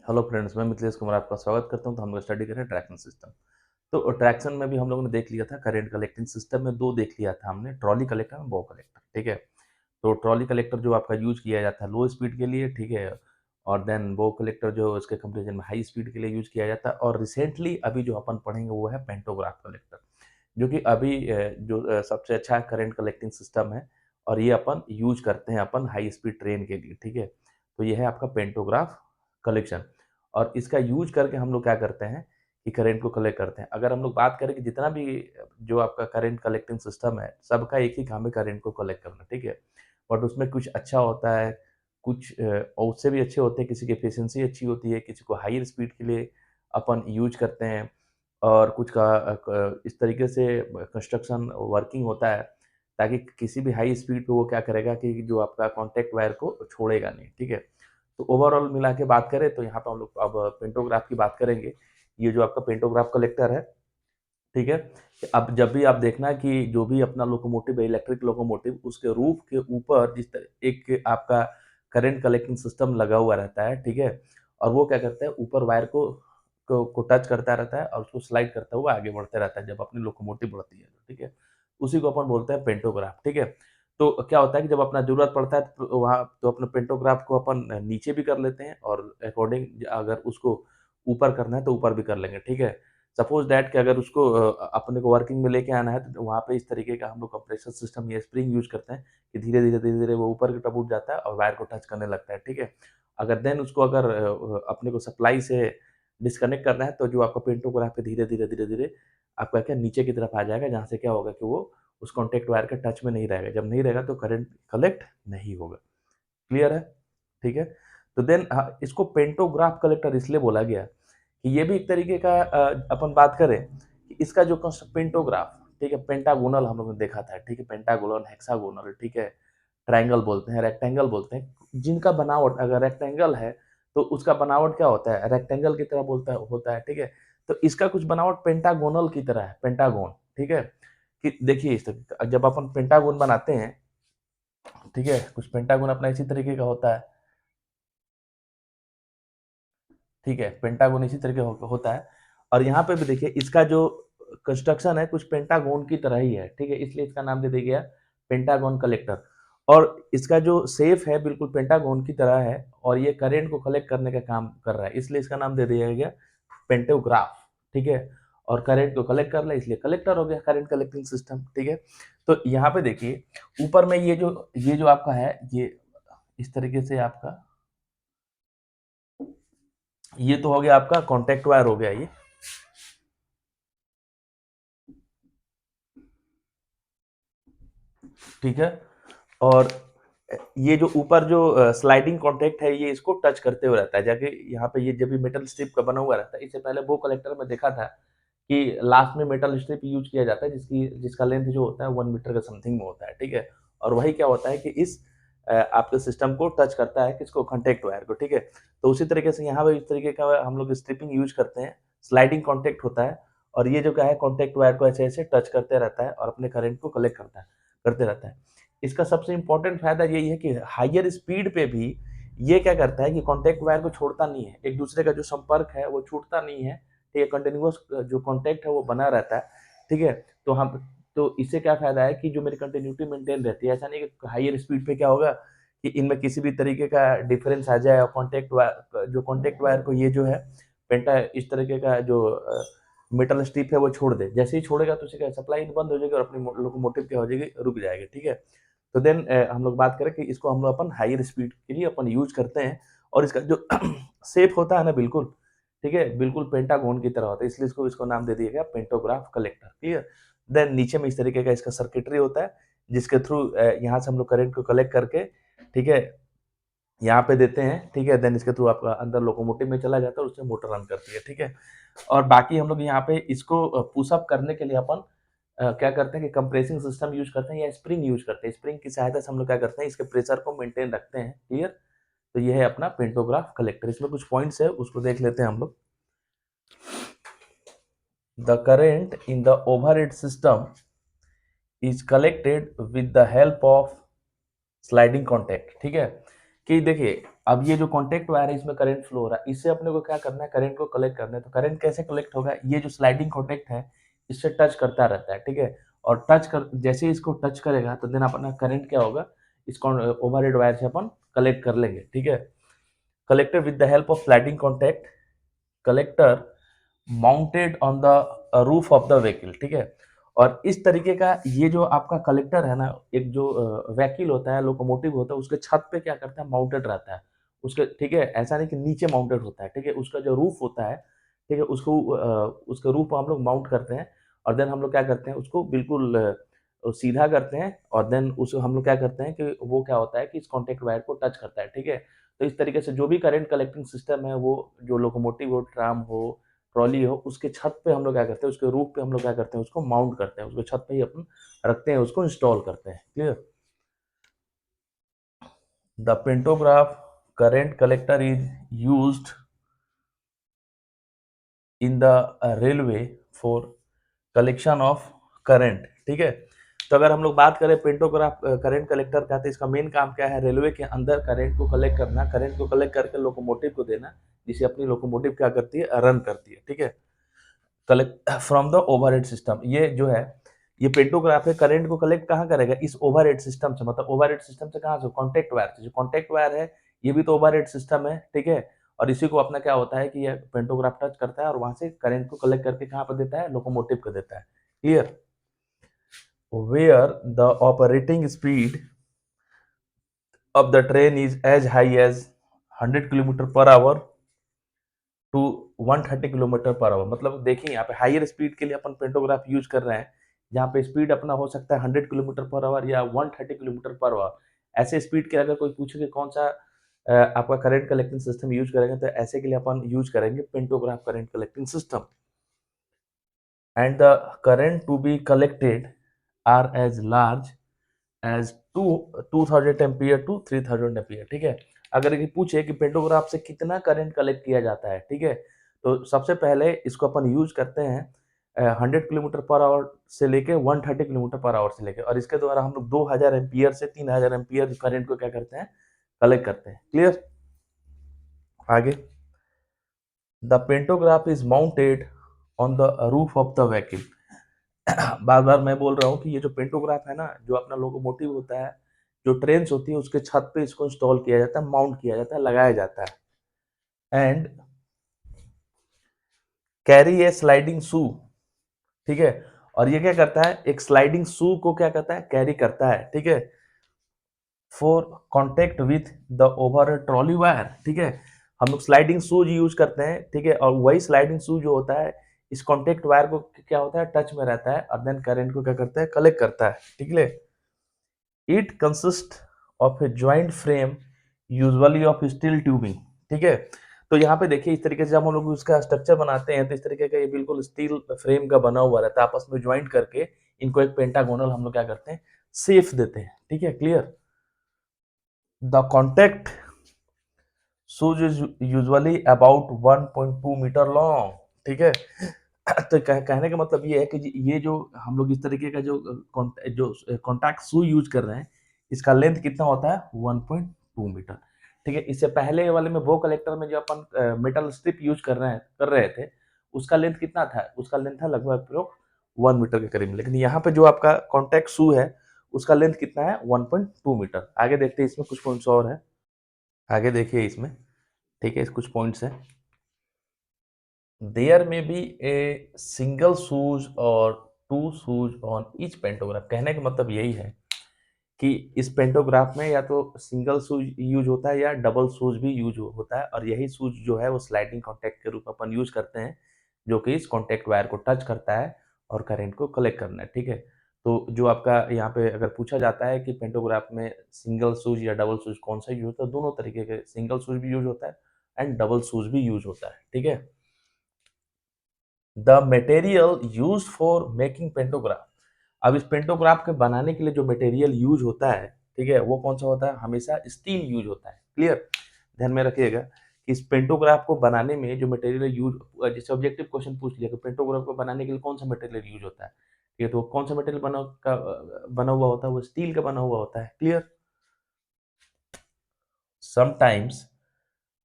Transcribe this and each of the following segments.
Hello friends, मैं मिथिलेश कुमार आपका स्वागत करता हूँ। तो हम लोग स्टडी कर रहे हैं ट्रैक्शन सिस्टम। तो ट्रैक्शन में भी हम लोगों ने देख लिया था, करंट कलेक्टिंग सिस्टम में 2 देख लिया था हमने, ट्रॉली कलेक्टर और बो कलेक्टर, ठीक है? तो ट्रॉली कलेक्टर जो आपका यूज़ किया जाता है लो स्पीड के लिए, ठीक है? और देन बो कलेक्टर जो उसके कंपैरिज़न में हाई स्पीड के लिए यूज़ किया जाता है। और रिसेंटली अभी जो अपन पढ़ेंगे वो है पेंटोग्राफ कलेक्टर, जो कि अभी सबसे अच्छा करंट कलेक्टिंग सिस्टम है। और ये अपन यूज़ करते हैं अपन हाई स्पीड ट्रेन के लिए, ठीक है? तो ये है आपका पेंटोग्राफ कलेक्शन। और इसका यूज़ करके हम लोग क्या करते हैं कि करंट को कलेक्ट करते हैं। अगर हम लोग बात करें कि जितना भी जो आपका करंट कलेक्टिंग सिस्टम है, सबका एक ही काम है करंट को कलेक्ट करना, ठीक है? बट उसमें कुछ अच्छा होता है, कुछ और उससे भी अच्छे होते हैं, किसी की एफिशिएंसी अच्छी होती है, किसी को हायर स्पीड के लिए अपन यूज़ करते हैं। और कुछ का इस तरीके से कंस्ट्रक्शन वर्किंग होता है, ताकि किसी भी हाई स्पीड पे वो क्या करेगा कि जो आपका कॉन्टैक्ट वायर को छोड़ेगा नहीं, ठीक है? तो ओवरऑल मिला के बात करें तो यहाँ पे हम लोग अब पेंटोग्राफ की बात करेंगे। ये जो आपका पेंटोग्राफ कलेक्टर है, ठीक है? अब जब भी आप देखना कि जो भी अपना लोकोमोटिव है, इलेक्ट्रिक लोकोमोटिव, उसके रूफ के ऊपर जिस तरह एक आपका करंट कलेक्टिंग सिस्टम लगा हुआ रहता है, ठीक है? और वो क्या करता है, ऊपर वायर को टच करता रहता है और उसको स्लाइड करता हुआ आगे बढ़ते रहता है जब अपनी लोकोमोटिव बढ़ती है, ठीक है? उसी को अपन बोलते हैं पेंटोग्राफ, ठीक है? तो क्या होता है कि जब अपना ज़रूरत पड़ता है तो वहाँ तो अपने पेंटोग्राफ को अपन नीचे भी कर लेते हैं और अकॉर्डिंग अगर उसको ऊपर करना है तो ऊपर भी कर लेंगे, ठीक है? सपोज़ दैट कि अगर उसको अपने को वर्किंग में लेके आना है तो वहाँ पे इस तरीके का हम लोग कंप्रेसर सिस्टम या स्प्रिंग यूज़ करते हैं कि धीरे-धीरे वो ऊपर की तरफ उठ जाता है और वायर को टच करने लगता है, ठीक है? अगर देन उसको अगर अपने को सप्लाई से डिस्कनेक्ट करना है तो जो आपका पेंटोग्राफ है धीरे-धीरे आपका क्या नीचे की तरफ आ जाएगा, जहाँ से क्या होगा कि वो उस कॉन्टैक्ट वायर के टच में नहीं रहेगा। जब नहीं रहेगा तो करंट कलेक्ट नहीं होगा। क्लियर है? ठीक है? तो देन इसको पेंटोग्राफ कलेक्टर इसलिए बोला गया कि ये भी एक तरीके का अपन बात करें कि इसका जो पेंटोग्राफ, ठीक है? पेंटागोनल हम लोगों ने देखा था, ठीक है? पेंटागोनल, हेक्सागोनल, ठीक है? ट्रायंगल बोलते हैं, रेक्टेंगल बोलते हैं। जिनका बनावट अगर रेक्टेंगल है, तो उसका बनावट क्या होता है? रेक्टेंगल की तरह बोलता है होता है, ठीक है? तो इसका कुछ बनावट पेंटागोनल की तरह है, पेंटागोन, ठीक है? कि देखिए इस तरीके जब अपन पेंटागोन बनाते हैं, ठीक है? कुछ पेंटागोन अपना इसी तरीके का होता है, ठीक है? पेंटागोन इसी तरीके होता है। और यहाँ पे भी देखिए इसका जो कंस्ट्रक्शन है कुछ पेंटागोन की तरह ही है, ठीक है? इसलिए इसका नाम दे दिया गया पेंटागोन कलेक्टर। और इसका जो शेप है बिल्कुल पेंटागोन की तरह है और ये करंट को कलेक्ट करने का काम कर रहा है, इसलिए इसका नाम दे दिया गया पेंटोग्राफ, ठीक है? और करंट को कलेक्ट कर रहा है इसलिए कलेक्टर हो गया, करंट कलेक्टिंग सिस्टम, ठीक है? तो यहाँ पे देखिए ऊपर में ये जो आपका है, ये इस तरीके से आपका ये तो हो गया आपका कॉन्टैक्ट वायर हो गया ये, ठीक है? और ये जो ऊपर जो स्लाइडिंग कॉन्टैक्ट है ये इसको टच करते हुए रहता है, जाके यहाँ पे ये जब भी मेटल स्ट्रिप का बना हुआ रहता है। इससे पहले वो कलेक्टर में देखा था कि लास्ट में मेटल स्ट्रिप यूज़ किया जाता है जिसका लेंथ जो होता है 1 मीटर का समथिंग में होता है, ठीक है? और वही क्या होता है कि इस आपके सिस्टम को टच करता है किसको? कॉन्टैक्ट वायर को, ठीक है? तो उसी तरीके से यहाँ पे इस तरीके का हम लोग स्ट्रिपिंग यूज़ करते हैं, स्लाइडिंग कॉन्टैक्ट होता है और ये जो क्या है कॉन्टैक्ट वायर को ऐसे-ऐसे टच करते रहता है और अपने करंट को कलेक्ट करते रहता है। इसका सबसे इम्पोर्टेंट फ़ायदा यही है कि हायर स्पीड पे भी ये क्या करता है कि कॉन्टैक्ट वायर को छोड़ता नहीं है। एक दूसरे का जो संपर्क है वो छूटता नहीं है, ठीक है? कंटीन्यूअस जो कॉन्टैक्ट है वो बना रहता है, ठीक है? तो इससे क्या फ़ायदा है कि जो मेरी कंटिन्यूटी मेंटेन रहती है। ऐसा नहीं कि हायर स्पीड पे क्या होगा कि इनमें किसी भी तरीके का डिफरेंस आ जाए और कॉन्टैक्ट वायर को ये जो है इस तरीके का जो मेटल स्ट्रिप है वो छोड़ दे। जैसे ही छोड़ेगा तो उसकी सप्लाई बंद हो जाएगी और अपनी लोकोमोटिव क्या हो जाएगी? रुक जाएगी, ठीक है? तो देन हम लोग बात करें कि इसको हम लोग अपन हायर स्पीड के लिए अपन यूज़ करते हैं और इसका जो शेप होता है ना बिल्कुल, ठीक है? बिल्कुल पेंटागोन की तरह होता है, इसलिए इसको नाम दे दिया गया पेंटोग्राफ कलेक्टर, क्लियर? देन नीचे में इस तरीके का इसका सर्किटरी होता है, जिसके थ्रू यहाँ से हम लोग करंट को कलेक्ट करके, ठीक है? यहाँ पे देते हैं, ठीक है? देन इसके थ्रू आपका अंदर लोकोमोटिव में चला जाता है और उससे मोटर रन करती है, ठीक है? और बाकी हम लोग यहाँ पे इसको पुश अप करने के लिए अपन क्या करते हैं कि कंप्रेसिंग सिस्टम यूज़ करते हैं या स्प्रिंग यूज़ करते हैं। स्प्रिंग की सहायता से हम लोग क्या करते हैं, इसके प्रेशर को मेंटेन रखते हैं, क्लियर? तो ये है अपना पेंटोग्राफ कलेक्टर। इसमें कुछ पॉइंट्स है, उसको देख लेते हैं हम लोग। The current in the overhead system is collected with the help of sliding contact, ठीक है? कि देखिए अब ये जो कॉन्टैक्ट वायर है इसमें करंट फ्लो हो रहा है, इससे अपने को क्या करना है, करंट को कलेक्ट करना है। तो करंट कैसे कलेक्ट होगा, ये जो स्लाइडिंग कॉन्टैक्ट है इससे टच करता रहता है, ठीक है। और टच कर जैसे ही इसको टच करेगा तो देन अपना करंट क्या होगा, इसको ओवरहेड वायर से अपन कलेक्ट कर लेंगे, ठीक है। Collector with the help of sliding contact collector mounted on the roof of the vehicle, ठीक है। और इस तरीके का ये जो आपका कलेक्टर है ना, एक जो व्हीकल होता है, लोकोमोटिव होता है, उसके छत पे क्या करता है, माउंटेड रहता है उसके, ठीक है। ऐसा नहीं कि नीचे माउंटेड होता है, ठीक है। उसका जो रूफ होता है, ठीक है, उसको उसके रूफ हम लोग माउंट करते हैं और देन हम लोग क्या करते हैं, उसको बिल्कुल सीधा करते हैं और देन उसको हम लोग क्या करते हैं कि वो क्या होता है कि इस कॉन्टैक्ट वायर को टच करता है, ठीक है। तो इस तरीके से जो भी करंट कलेक्टिंग सिस्टम है, वो जो लोकोमोटिव हो, ट्राम हो, ट्रॉली हो, उसके छत पे हम लोग क्या करते हैं, उसके रूफ पे हम लोग क्या करते हैं, उसको माउंट करते हैं, उसको छत पे ही अपन रखते हैं, उसको इंस्टॉल करते हैं, clear. The pantograph current collector is used in the railway for collection of current, ठीक है। तो अगर हम लोग बात करें पेंटोग्राफ करंट कलेक्टर का, तो इसका मेन काम क्या है, रेलवे के अंदर करंट को कलेक्ट करना, करंट को कलेक्ट करके लोकोमोटिव को देना, जिसे अपनी लोकोमोटिव क्या करती है, रन करती है, ठीक है। Collect from the overhead system, ये जो है ये पेंटोग्राफ है, करंट को कलेक्ट कहाँ करेगा, इस ओवरहेड सिस्टम से। मतलब ओवरहेड सिस्टम से कहाँ से, कॉन्टैक्ट वायर से। जो कॉन्टैक्ट वायर है ये भी तो ओवरहेड सिस्टम है, ठीक है। और इसी को अपना क्या होता है कि ये पेंटोग्राफ टच करता है और वहां से करंट को कलेक्ट करके कहाँ पर देता है, लोकोमोटिव को देता है, clear. Where the operating speed of the train is as high as 100 kilometre per hour to 130 kilometre per hour. मतलब देखिए यहाँ पे हायर स्पीड के लिए अपन पेंटोग्राफ यूज कर रहे हैं, जहाँ पे स्पीड अपना हो सकता है 100 किलोमीटर पर आवर या 130 किलोमीटर पर आवर। ऐसे स्पीड के अगर कोई पूछे कि कौन सा आपका करंट कलेक्टिंग सिस्टम यूज करेंगे, तो ऐसे के लिए अपन यूज करेंगे pantograph current collecting system. And the current to be collected are as large as 2000 ampere to 3000 ampere, ठीक है। अगर ये पूछे कि पेंटोग्राफ से कितना करंट कलेक्ट किया जाता है, ठीक है, तो सबसे पहले इसको अपन यूज करते हैं 100 किलोमीटर पर आवर से लेके 130 किलोमीटर पर आवर से लेके, और इसके द्वारा हम लोग 2000 एम्पियर से 3000 एम्पियर करंट को क्या करते हैं, कलेक्ट करते हैं, क्लियर। आगे, the pantograph is mounted on the roof of the vehicle. बार बार मैं बोल रहा हूँ कि ये जो पेंटोग्राफ है ना, जो अपना लोकोमोटिव होता है, जो ट्रेन होती है, उसके छत पे इसको इंस्टॉल किया जाता है, माउंट किया जाता है, लगाया जाता है। एंड कैरी ए स्लाइडिंग शू, ठीक है। और ये क्या करता है, एक स्लाइडिंग शू को क्या करता है, कैरी करता है, ठीक है, for contact with the over trolley wire, ठीक है। हम लोग स्लाइडिंग शूज यूज करते हैं, ठीक है, और वही स्लाइडिंग शू जो होता है इस कॉन्टेक्ट वायर को क्या होता है, टच में रहता है और देन करंट को क्या करता है, कलेक्ट करता है, ठीक है। It consist of A joint frame usually of steel tubing, ठीक है। तो यहाँ पे देखिए इस तरीके से जब हम लोग उसका स्ट्रक्चर बनाते हैं, तो इस तरीके का ये बिल्कुल स्टील फ्रेम का बना हुआ रहता है, आपस में ज्वाइंट करके इनको एक पेंटागोनल हम लोग क्या करते हैं, शेप देते हैं, ठीक है, clear. The contact shoes is usually about 1.2 metre long, ठीक है। तो कहने का मतलब ये है कि ये जो हम लोग इस तरीके का जो कॉन्टैक्ट शू यूज कर रहे हैं, इसका लेंथ कितना होता है, 1.2 मीटर, ठीक है। इससे पहले वाले में वो कलेक्टर में जो अपन मेटल स्ट्रिप यूज कर रहे थे, उसका लेंथ कितना था, उसका लेंथ था लगभग 1 मीटर के करीब। लेकिन यहाँ पे जो आपका कॉन्टैक्ट शू है, उसका लेंथ कितना है, 1.2 मीटर। आगे देखते हैं, इसमें कुछ पॉइंट्स और है, आगे देखिए इसमें, ठीक है, कुछ पॉइंट्स हैं। There may be a single shoes और two shoes on each pantograph. कहने का मतलब यही है कि इस पेंटोग्राफ में या तो सिंगल शूज यूज होता है या डबल शूज भी यूज होता है, और यही शूज जो है वो स्लाइडिंग कॉन्टैक्ट के रूप में अपन यूज करते हैं, जो कि इस कॉन्टैक्ट वायर को टच करता है और करंट को कलेक्ट करना है, ठीक है। तो जो आपका यहाँ पे अगर पूछा जाता है कि पेंटोग्राफ में सिंगल शूज या डबल शूज कौन सा यूज होता है, दोनों तरीके के सिंगल शूज भी यूज होता है एंड डबल शूज भी यूज होता है, ठीक है। The material use for making pantograph. अब इस पेंटोग्राफ के बनाने के लिए जो मटेरियल यूज होता है, ठीक है, वो कौन सा होता है, हमेशा स्टील यूज होता है, क्लियर। ध्यान में रखिएगा कि इस पेंटोग्राफ को बनाने में जो मटेरियल यूज, जैसे ऑब्जेक्टिव क्वेश्चन पूछ लिया कि पेंटोग्राफ को बनाने के लिए कौन सा मटेरियल यूज होता है, ठीक है, तो कौन सा मटेरियल बना हुआ होता है, वो स्टील का बना हुआ होता है, clear. Sometimes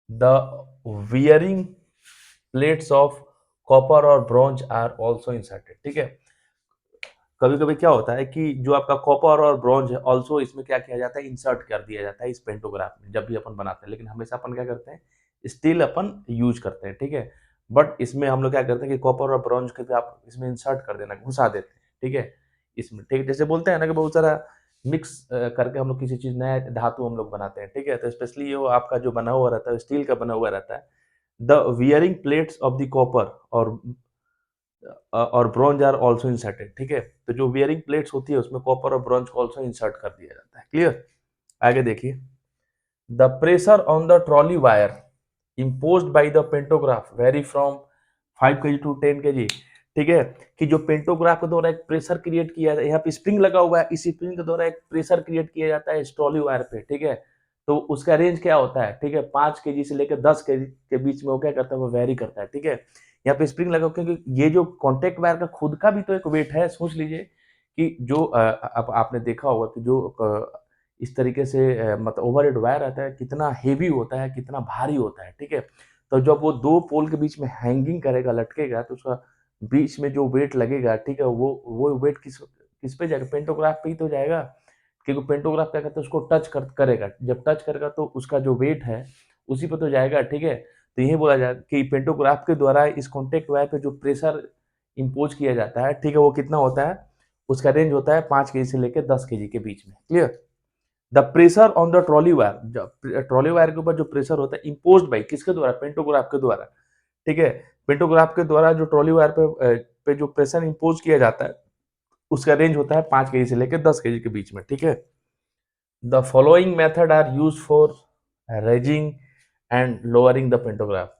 the wearing plates of copper और ब्रॉन्ज आर ऑल्सो इंसर्टेड। ठीक है, कभी कभी क्या होता है कि जो आपका कॉपर और ब्रॉन्ज है ऑल्सो इसमें क्या किया जाता है, इंसर्ट कर दिया जाता है इस पेंटोग्राफ में जब भी अपन बनाते हैं, लेकिन हमेशा अपन क्या करते हैं, स्टील अपन यूज करते हैं। ठीक है, बट इसमें हम लोग क्या करते हैं कि कॉपर और ब्रॉन्ज को भी आप इसमें इंसर्ट कर देना, घुसा देते हैं। ठीक है, इसमें ठीक है, जैसे बोलते हैं ना कि बहुत सारा मिक्स करके हम लोग किसी चीज नया धातु हम लोग बनाते हैं। ठीक है, तो स्पेशली वो आपका जो बना हुआ रहता है स्टील का बना हुआ रहता है। The wearing plates of the copper और ब्रॉन्ज आर ऑल्सो इंसर्टेड। ठीक है, तो जो वियरिंग प्लेट्स होती है उसमें कॉपर और ब्रॉन्ज को ऑल्सो इंसर्ट कर दिया जाता है। क्लियर, आगे देखिए, the pressure on the trolley wire imposed by the pantograph vary from 5 kg to 10 kg। ठीक है, कि जो पेंटोग्राफ के द्वारा एक प्रेशर क्रिएट किया जाता है, यहाँ पे स्प्रिंग लगा हुआ है, इस स्प्रिंग के द्वारा एक प्रेशर क्रिएट किया जाता है इस ट्रॉली वायर पे। ठीक है, तो उसका रेंज क्या होता है, ठीक है, 5 केजी से लेकर 10 केजी के बीच में वो क्या करता है, वो वेरी करता है। ठीक है, यहाँ पे स्प्रिंग लगा, क्योंकि ये जो कॉन्टेक्ट वायर का खुद का भी तो एक वेट है। सोच लीजिए कि जो अब आपने देखा होगा कि जो इस तरीके से मतलब ओवरहेड वायर रहता है, कितना हेवी होता है, कितना भारी होता है। ठीक है, तो जब वो दो पोल के बीच में हैंगिंग करेगा, लटकेगा, तो उसका बीच में जो वेट लगेगा, ठीक है, वो वेट किस किस पे जाएगा, पेंटोग्राफ पे ही तो जाएगा। क्योंकि पेंटोग्राफ क्या करता है, उसको करेगा, जब टच करेगा तो उसका जो वेट है उसी पे तो जाएगा। ठीक है, तो यही बोला जाए कि पेंटोग्राफ के द्वारा इस कॉन्टेक्ट वायर पे जो प्रेशर इम्पोज किया जाता है, ठीक है, वो कितना होता है, उसका रेंज होता है 5 केजी से लेकर 10 केजी के बीच में। Clear, the pressure on the trolley wire, trolley wire के ऊपर जो प्रेशर होता है इम्पोज्ड बाई किसके द्वारा, पेंटोग्राफ के द्वारा। ठीक है, पेंटोग्राफ के द्वारा जो ट्रॉली वायर पे जो प्रेशर इम्पोज किया जाता है उसका रेंज होता है 5 केजी से लेकर 10 केजी के बीच में। ठीक है, the following method are use for raising and lowering the pantograph.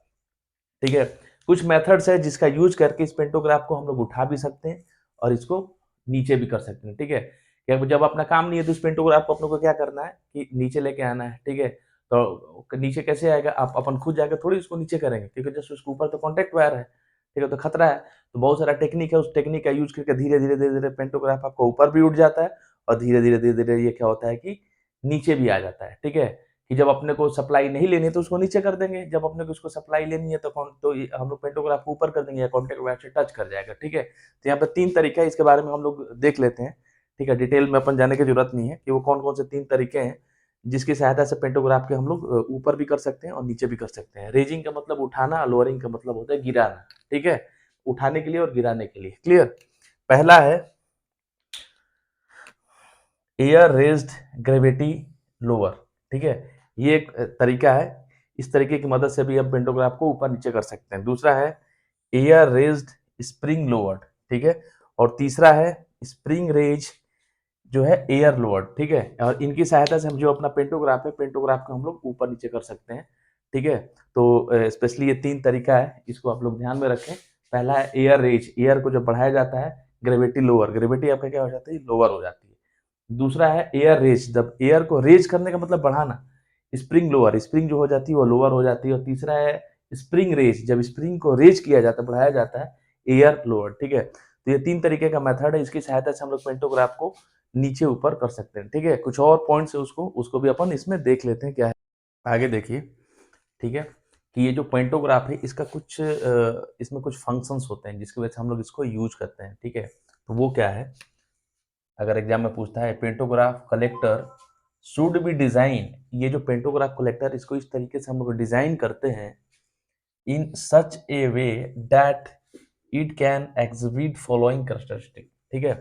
ठीक है, कुछ मेथड्स है जिसका यूज करके इस पेंटोग्राफ को हम लोग उठा भी सकते हैं और इसको नीचे भी कर सकते हैं। ठीक है, क्या जब अपना काम नहीं है तो इस पेंटोग्राफ को अपने को क्या करना है कि नीचे लेके आना है। ठीक है, तो नीचे कैसे आएगा, आप अपन खुद जाकर थोड़ी इसको नीचे करेंगे, क्योंकि जस्ट उसके ऊपर तो कॉन्टेक्ट वायर है। ठीक है, तो खतरा है। तो बहुत सारा टेक्निक है, उस टेक्निक का यूज करके धीरे धीरे पेंटोग्राफ आपको ऊपर भी उठ जाता है और धीरे धीरे ये क्या होता है कि नीचे भी आ जाता है। ठीक है, कि जब अपने को सप्लाई नहीं लेनी है तो उसको नीचे कर देंगे, जब अपने को उसको सप्लाई लेनी है तो हम लोग पेंटोग्राफ को ऊपर कर देंगे या कॉन्टेक्ट वायर से टच कर जाएगा। ठीक है, तो यहाँ पे 3 तरीका है, इसके बारे में हम लोग देख लेते हैं। ठीक है, डिटेल में अपन जाने की जरूरत नहीं है कि वो कौन कौन से 3 तरीके हैं जिसकी सहायता से पेंटोग्राफ के हम लोग ऊपर भी कर सकते हैं और नीचे भी कर सकते हैं। रेजिंग का मतलब उठाना, लोअरिंग का मतलब होता है गिराना। ठीक है, उठाने के लिए और गिराने के लिए। क्लियर, पहला है एयर रेज्ड ग्रेविटी लोअर। ठीक है, ये एक तरीका है, इस तरीके की मदद से भी हम पेंटोग्राफ को ऊपर नीचे कर सकते हैं। दूसरा है एयर रेज्ड स्प्रिंग लोअर्ड। ठीक है, और तीसरा है स्प्रिंग रेज जो है एयर लोअर्ड। ठीक है, और इनकी सहायता से हम जो अपना पेंटोग्राफ है, पेंटोग्राफ को हम लोग ऊपर नीचे कर सकते हैं। ठीक है, तो स्पेशली ये 3 तरीका है, इसको आप लोग ध्यान में रखें। पहला है एयर रेज, एयर को जब बढ़ाया जाता है, ग्रेविटी लोअर, ग्रेविटी आपका क्या हो जाती है, लोअर हो जाती है। दूसरा है एयर रेज, जब एयर को रेज करने का मतलब बढ़ाना, स्प्रिंग लोअर, स्प्रिंग जो हो जाती है वो लोअर हो जाती है। और तीसरा है स्प्रिंग रेज, जब स्प्रिंग को रेज किया जाता है, बढ़ाया जाता है, एयर लोअर। ठीक है, तो ये 3 तरीके का मेथड है, इसकी सहायता से हम लोग पेंटोग्राफ को नीचे ऊपर कर सकते हैं। ठीक है, कुछ और पॉइंट्स है उसको उसको भी अपन इसमें देख लेते हैं क्या है। आगे देखिए, ठीक है, कि ये जो पेंटोग्राफ है इसका कुछ इसमें कुछ फंक्शंस होते हैं जिसकी वजह से हम लोग इसको यूज करते हैं। ठीक है, तो वो क्या है, अगर एग्जाम में पूछता है pantograph collector should be design, ये जो पेंटोग्राफ कलेक्टर इसको इस तरीके से हम लोग डिजाइन करते हैं in such a way that it can exhibit following characteristic. ठीक है,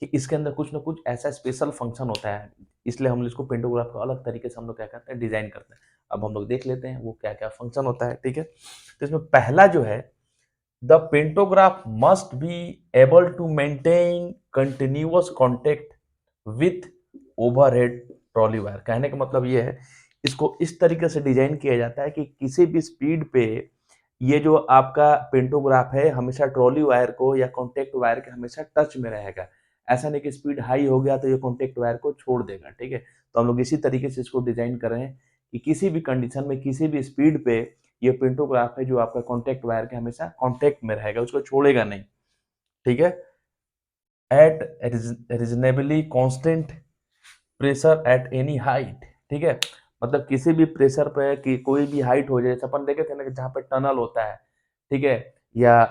कि इसके अंदर कुछ ना कुछ ऐसा स्पेशल फंक्शन होता है, इसलिए हम इसको पेंटोग्राफ को अलग तरीके से हम लोग क्या करते हैं, डिजाइन करते हैं। अब हम लोग देख लेते हैं वो क्या क्या फंक्शन होता है। ठीक है, तो इसमें पहला जो है, the pantograph must be able to maintain continuous contact with overhead trolley wire। कहने का मतलब ये है, इसको इस तरीके से डिजाइन किया जाता है कि किसी भी स्पीड पे ये जो आपका पेंटोग्राफ है हमेशा ट्रॉली वायर को या कॉन्टेक्ट वायर के हमेशा टच में रहेगा। ऐसा नहीं कि स्पीड हाई हो गया तो ये कॉन्टेक्ट वायर को छोड़ देगा। ठीक है, तो हम लोग इसी तरीके से इसको डिजाइन कर रहे हैं कि किसी भी कंडीशन में किसी भी स्पीड पे ये पेंटोग्राफ है जो आपका कॉन्टेक्ट वायर के हमेशा कॉन्टेक्ट में रहेगा, उसको छोड़ेगा नहीं। ठीक है, at reasonably constant pressure at any height. ठीक है, मतलब किसी भी प्रेशर पे कि कोई भी हाइट हो जाए, जैसे अपन देखे थे ना कि जहाँ पे टनल होता है, ठीक है? या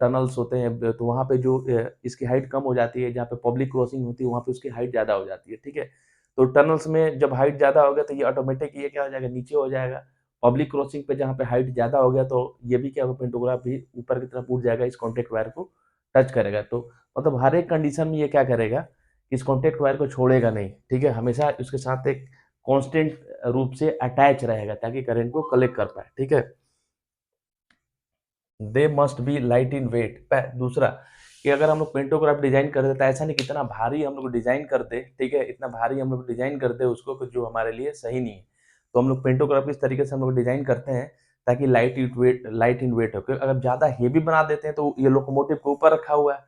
टनल्स होते हैं तो वहाँ पे जो इसकी हाइट कम हो जाती है, जहाँ पे पब्लिक क्रॉसिंग होती है वहाँ पे उसकी हाइट ज़्यादा हो जाती है, ठीक है? तो टनल्स में जब हाइट ज़्यादा हो गया तो ये ऑटोमेटिक ये क्या हो जाएगा, नीचे हो जाएगा। पब्लिक क्रॉसिंग पे जहाँ पे हाइट ज़्यादा हो गया तो ये भी क्या होगा, पेंटोग्राफ भी ऊपर की तरफ उठ जाएगा, इस कॉन्टैक्ट वायर को टच करेगा। तो मतलब हर एक कंडीशन में ये क्या करेगा, इस कॉन्टैक्ट वायर को छोड़ेगा नहीं, ठीक है? हमेशा उसके साथ एक कांस्टेंट रूप से अटैच रहेगा ताकि करंट को कलेक्ट कर पाए, ठीक है? They must be light in weight. दूसरा कि अगर हम लोग पेंटोग्राफ डिजाइन कर दे तो ऐसा नहीं कि इतना भारी हम लोग डिजाइन कर दे, ठीक है? इतना भारी हम लोग डिजाइन कर दे उसको कि जो हमारे लिए सही नहीं है। तो हम लोग पेंटोग्राफ इस तरीके से हम लोग डिजाइन करते हैं ताकि लाइट इन वेट हो, क्योंकि अगर ज्यादा हेवी बना देते हैं तो ये लोकोमोटिव के ऊपर रखा हुआ है,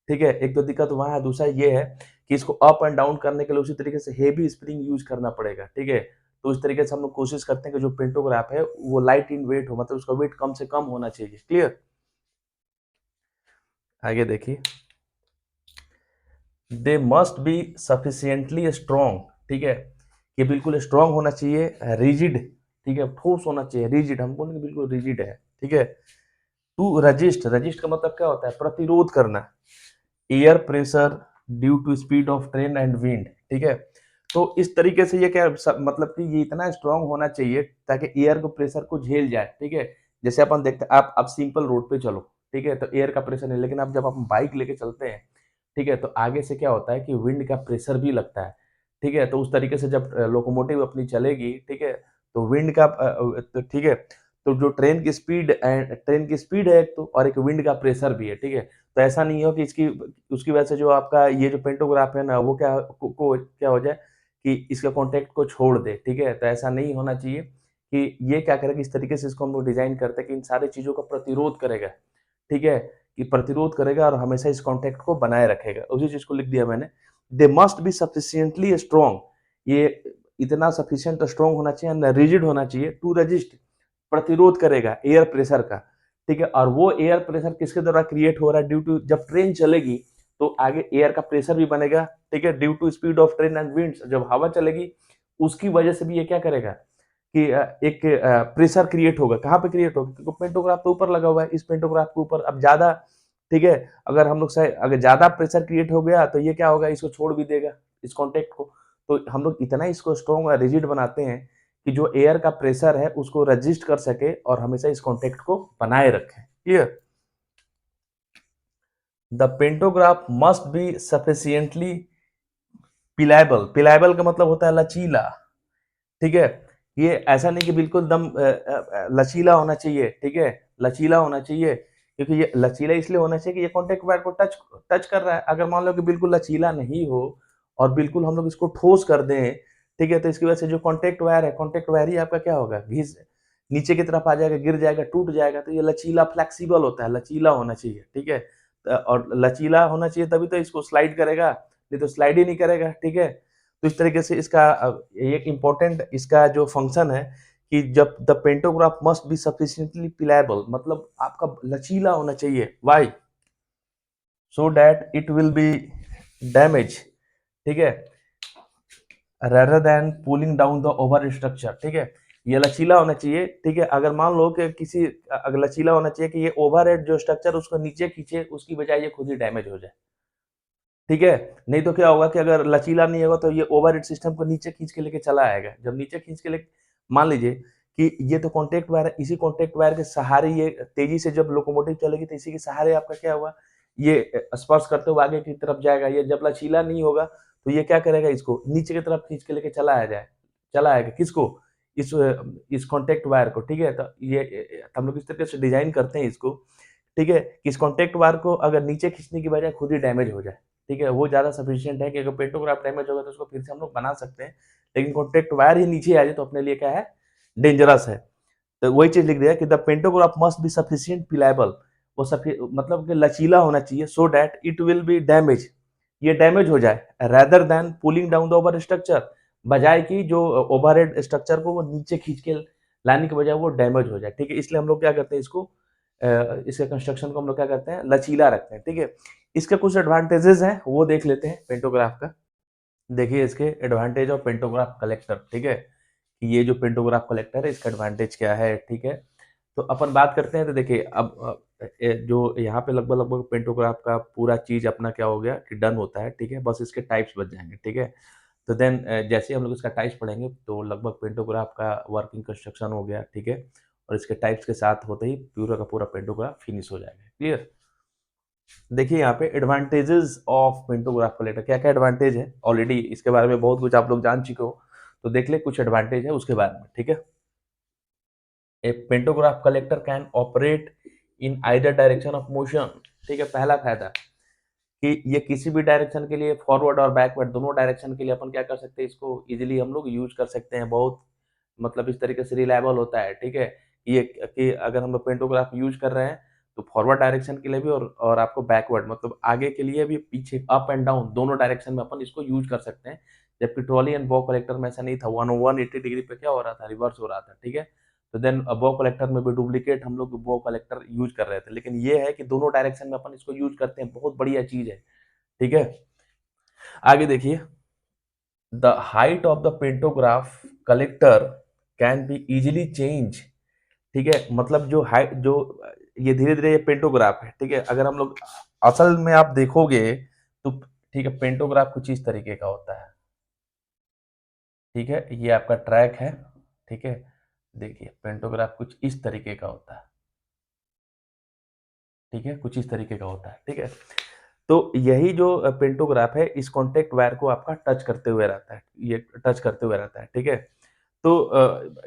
ठीक है? एक तो दिक्कत वहाँ है, दूसरा ये है कि इसको अप एंड डाउन करने के लिए उसी तरीके से हेवी स्प्रिंग यूज़ करना पड़ेगा, ठीक है? तो इस तरीके से हम लोग कोशिश करते हैं कि जो पेंटोग्राफ है वो लाइट इन वेट हो, मतलब उसका वेट कम से कम होना चाहिए। क्लियर? आगे देखिए, दे मस्ट बी सफिशिएंटली स्ट्रॉन्ग, ठीक है? ये बिल्कुल स्ट्रॉन्ग होना चाहिए, रिजिड, ठीक है? ठोस होना चाहिए, रिजिड, हम बोलेंगे बिल्कुल रिजिड है, ठीक है? टू रजिस्ट, रजिस्ट का मतलब क्या होता है, प्रतिरोध करना air pressure due to speed of train and wind, ठीक है? तो इस तरीके से ये क्या मतलब कि ये इतना स्ट्रांग होना चाहिए ताकि एयर को प्रेशर को झेल जाए, ठीक है? जैसे अपन देखते हैं, आप सिंपल रोड पे चलो, ठीक है? तो एयर का प्रेशर नहीं, लेकिन अब जब आप बाइक लेके चलते हैं, ठीक है? तो आगे से क्या होता है कि विंड का प्रेशर भी लगता है, ठीक है? तो उस तरीके से जब लोकोमोटिव अपनी चलेगी, ठीक है? तो विंड का तो ठीक है, तो जो ट्रेन की स्पीड है एक तो, और एक विंड का प्रेशर भी है, ठीक है? तो ऐसा नहीं हो कि इसकी उसकी वजह से जो आपका ये जो पेंटोग्राफ है ना वो क्या हो जाए कि इसके कॉन्टैक्ट को छोड़ दे, ठीक है? तो ऐसा नहीं होना चाहिए कि ये क्या करेगा, इस तरीके से इसको हम लोग डिजाइन करते हैं कि इन सारी चीजों का प्रतिरोध करेगा, ठीक है? कि प्रतिरोध करेगा और हमेशा इस कॉन्टैक्ट को बनाए रखेगा। उसी चीज को लिख दिया मैंने। दे मस्ट बी सफिशिएंटली स्ट्रॉन्ग, ये इतना सफिशिएंट स्ट्रॉन्ग होना चाहिए, रिजिड होना चाहिए, टू रजिस्ट, प्रतिरोध करेगा एयर प्रेशर का, ठीक है? और वो एयर प्रेशर किसके द्वारा क्रिएट हो रहा है, ड्यू टू जब ट्रेन चलेगी तो आगे एयर का प्रेशर भी बनेगा, ठीक है? Due to speed of train and winds, जब हवा चलेगी उसकी वजह से भी ये क्या करेगा कि एक प्रेशर क्रिएट होगा। कहाँ पे क्रिएट होगा, क्योंकि पेंटोग्राफ तो ऊपर लगा हुआ है, इस पेंटोग्राफ के ऊपर अब ज्यादा, ठीक है? अगर हम लोग अगर ज्यादा प्रेशर क्रिएट हो गया तो ये क्या होगा, इसको छोड़ भी देगा, इस कॉन्टेक्ट को। तो हम लोग इतना इसको स्ट्रॉन्ग और रिजिड बनाते हैं कि जो एयर का प्रेशर है उसको रजिस्ट कर सके और हमेशा इस कॉन्टेक्ट को बनाए रखे। Clear? The pantograph must be sufficiently pliable, pliable का मतलब होता है लचीला, ठीक है? ये ऐसा नहीं कि बिल्कुल दम लचीला होना चाहिए, ठीक है? लचीला होना चाहिए, क्योंकि ये लचीला इसलिए होना चाहिए कि ये कॉन्टेक्ट वायर को टच टच कर रहा है। अगर मान लो कि बिल्कुल लचीला नहीं हो और बिल्कुल हम लोग इसको ठोस कर दें, ठीक है? तो इसकी वजह से जो कॉन्टेक्ट वायर है, कॉन्टेक्ट वायर ही आपका क्या होगा, घिस नीचे की तरफ आ जाएगा, गिर जाएगा, टूट जाएगा। तो ये लचीला, फ्लेक्सिबल होता है, लचीला होना चाहिए, ठीक है? और लचीला होना चाहिए तभी तो इसको स्लाइड करेगा, नहीं तो स्लाइड ही नहीं करेगा, ठीक है? तो इस तरीके से इसका एक इम्पोर्टेंट इसका जो फंक्शन है कि जब the pantograph must be sufficiently pliable, मतलब आपका लचीला होना चाहिए। Why? So that it will be damage, ठीक है? Rather than pulling down the over structure, ठीक है? ये लचीला होना चाहिए, ठीक है? अगर मान लो कि अगर लचीला होना चाहिए कि ये ओवरहेड जो स्ट्रक्चर उसको नीचे खींचे, उसकी बजाय ये खुद ही डैमेज हो जाए, ठीक है? नहीं तो क्या होगा कि अगर लचीला नहीं होगा तो ये ओवरहेड सिस्टम को नीचे खींच के लेके चला आएगा। जब नीचे खींच के ले मान लीजिए कि ये तो कॉन्टैक्ट वायर है, इसी कॉन्टैक्ट वायर के सहारे ये तेजी से जब लोकोमोटिव चलेगी तो इसी के सहारे आपका क्या हुआ, ये स्पर्श करते हुए आगे की तरफ जाएगा। ये जब लचीला नहीं होगा तो ये क्या करेगा, इसको नीचे की तरफ खींच के लेके चला आएगा किसको, इस इस कॉन्टैक्ट वायर को, ठीक है? तो ये हम लोग इस तरीके से डिजाइन करते हैं इसको, ठीक है? कि इस कॉन्टैक्ट वायर को अगर नीचे खींचने की बजाय खुद ही डैमेज हो जाए, ठीक है? वो ज़्यादा सफिशिएंट है कि अगर पेंटोग्राफ डैमेज होगा तो उसको फिर से हम लोग बना सकते हैं, लेकिन कॉन्टैक्ट वायर ही नीचे आ जाए तो अपने लिए क्या है, डेंजरस है। तो वही चीज़ लिख दिया कि the pantograph must be sufficient pliable, वो मतलब कि लचीला होना चाहिए, so that it will be damage, ये डैमेज हो जाए, rather than pulling down the over structure, बजाय कि जो ओवरहेड स्ट्रक्चर को वो नीचे खींच के लाने के बजाय वो डैमेज हो जाए, ठीक है? इसलिए हम लोग क्या करते हैं इसको, इसके कंस्ट्रक्शन को हम लोग क्या करते हैं, लचीला रखते हैं, ठीक है? इसके कुछ एडवांटेजेस हैं वो देख लेते हैं पेंटोग्राफ का। देखिए इसके एडवांटेज ऑफ पेंटोग्राफ कलेक्टर, ठीक है? कि ये जो पेंटोग्राफ कलेक्टर है इसका एडवांटेज क्या है, ठीक है। तो अपन बात करते हैं, तो देखिए अब जो यहाँ पे लगभग लगभग पेंटोग्राफ का पूरा चीज अपना क्या हो गया कि डन होता है, ठीक है। बस इसके टाइप्स बच जाएंगे, ठीक है। तो देन जैसे ही हम लोग इसका टाइप्स पढ़ेंगे तो लगभग पेंटोग्राफ का वर्किंग कंस्ट्रक्शन हो गया, ठीक है। और इसके टाइप्स के साथ होते ही पूरा का पूरा पेंटोग्राफ फिनिश हो जाएगा। क्लियर। देखिए यहाँ पे एडवांटेजेस ऑफ पेंटोग्राफ कलेक्टर, क्या क्या एडवांटेज है, ऑलरेडी इसके बारे में बहुत कुछ आप लोग जान चुके हो, तो देख ले कुछ एडवांटेज है उसके बारे में, ठीक है। A pantograph collector can operate in either direction of motion, ठीक है। पहला फायदा कि ये किसी भी डायरेक्शन के लिए, फॉरवर्ड और बैकवर्ड दोनों डायरेक्शन के लिए अपन क्या कर सकते हैं, इसको इजीली हम लोग यूज कर सकते हैं। बहुत मतलब इस तरीके से रिलायबल होता है, ठीक है। ये कि अगर हम लोग पेंटोग्राफ यूज कर रहे हैं तो फॉरवर्ड डायरेक्शन के लिए भी और आपको बैकवर्ड मतलब आगे के लिए भी, पीछे अप एंड डाउन दोनों डायरेक्शन में अपन इसको यूज कर सकते हैं। जबकि ट्रॉली एंड बो कलेक्टर में ऐसा नहीं था, 180 डिग्री पे क्या हो रहा था, रिवर्स हो रहा था, ठीक है। तो देन बो कलेक्टर में भी डुप्लीकेट हम लोग बो कलेक्टर यूज कर रहे थे, लेकिन ये है कि दोनों डायरेक्शन में अपन इसको यूज करते हैं, बहुत बढ़िया चीज है, ठीक है। आगे देखिए, the height of the pantograph collector can be easily change, ठीक है। मतलब जो हाइट जो ये धीरे धीरे ये पेंटोग्राफ है, ठीक है। अगर हम लोग असल में आप देखोगे तो ठीक है, पेंटोग्राफ कुछ इस तरीके का होता है, ठीक है। ये आपका ट्रैक है, ठीक है। देखिए पेंटोग्राफ कुछ इस तरीके का होता है, ठीक है, कुछ इस तरीके का होता है, ठीक है। तो यही जो पेंटोग्राफ है इस कॉन्टेक्ट वायर को आपका टच करते हुए रहता है, ये टच करते हुए रहता है, ठीक है। तो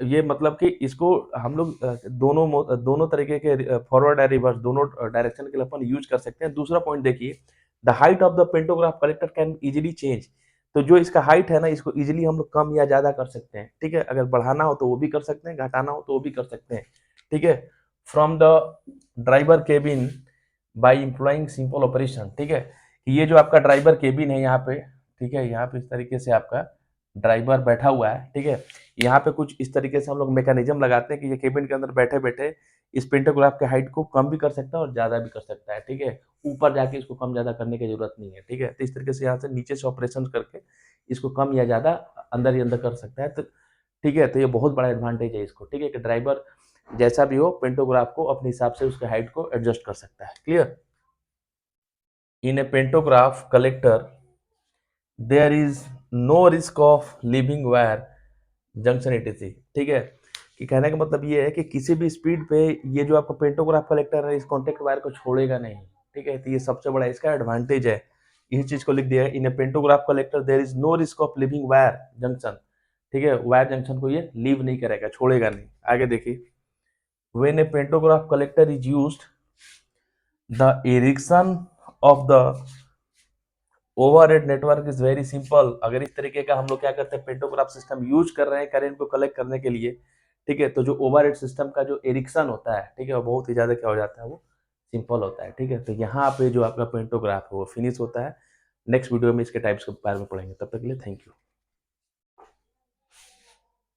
ये मतलब कि इसको हम लोग दोनों तरीके के फॉरवर्ड या रिवर्स दोनों डायरेक्शन के लिए अपन यूज कर सकते हैं। दूसरा पॉइंट देखिए, the height of the pantograph collector can easily change. तो जो इसका हाइट है ना, इसको इजीली हम लोग कम या ज्यादा कर सकते हैं, ठीक है। अगर बढ़ाना हो तो वो भी कर सकते हैं, घटाना हो तो वो भी कर सकते हैं, ठीक है। From the driver cabin by employing simple operation, ठीक है। ये जो आपका ड्राइवर केबिन है यहाँ पे, ठीक है, यहाँ पे इस तरीके से आपका ड्राइवर बैठा हुआ है, ठीक है। यहाँ पे कुछ इस तरीके से हम लोग मैकेनिज्म लगाते हैं कि ये केबिन के अंदर बैठे बैठे इस पेंटोग्राफ के हाइट को कम भी कर सकता है और ज्यादा भी कर सकता है, ठीक है। ऊपर जाके इसको कम ज्यादा करने की जरूरत नहीं है, ठीक है। तो इस तरीके से यहाँ से नीचे से ऑपरेशन करके इसको कम या ज्यादा अंदर ही अंदर कर सकता है, तो ठीक है। तो ये बहुत बड़ा एडवांटेज है इसको, ठीक है, कि ड्राइवर जैसा भी हो पेंटोग्राफ को अपने हिसाब से उसके हाइट को एडजस्ट कर सकता है। Clear. In a pantograph collector there is no risk of leaving wire junction etc, ठीक है। कि कहने का मतलब ये है कि किसी भी स्पीड पे ये जो आपका पेंटोग्राफ कलेक्टर है इस कॉन्टेक्ट वायर को छोड़ेगा नहीं, ठीक है। तो ये सबसे बड़ा इसका एडवांटेज है, इस चीज को लिख दिया है, in a pantograph collector there is no risk of living wire junction, ठीक है। वायर जंक्शन को ये लीव नहीं करेगा, छोड़ेगा नहीं। आगे देखिए, when A pantograph collector is used the erection of the overhead network is very simple. अगर इस तरीके का हम लोग क्या करते हैं, पेंटोग्राफ सिस्टम यूज कर रहे हैं करेंट को कलेक्ट करने के लिए, ठीक है। तो जो ओवरहेड सिस्टम का जो एरिक्शन होता है, ठीक है, वो बहुत ही ज्यादा क्या हो जाता है, वो सिंपल होता है, ठीक है। तो यहाँ पे जो आपका पेंटोग्राफ है वो फिनिश होता है। नेक्स्ट वीडियो में इसके टाइप्स के बारे में पढ़ेंगे, तब तक के लिए थैंक यू।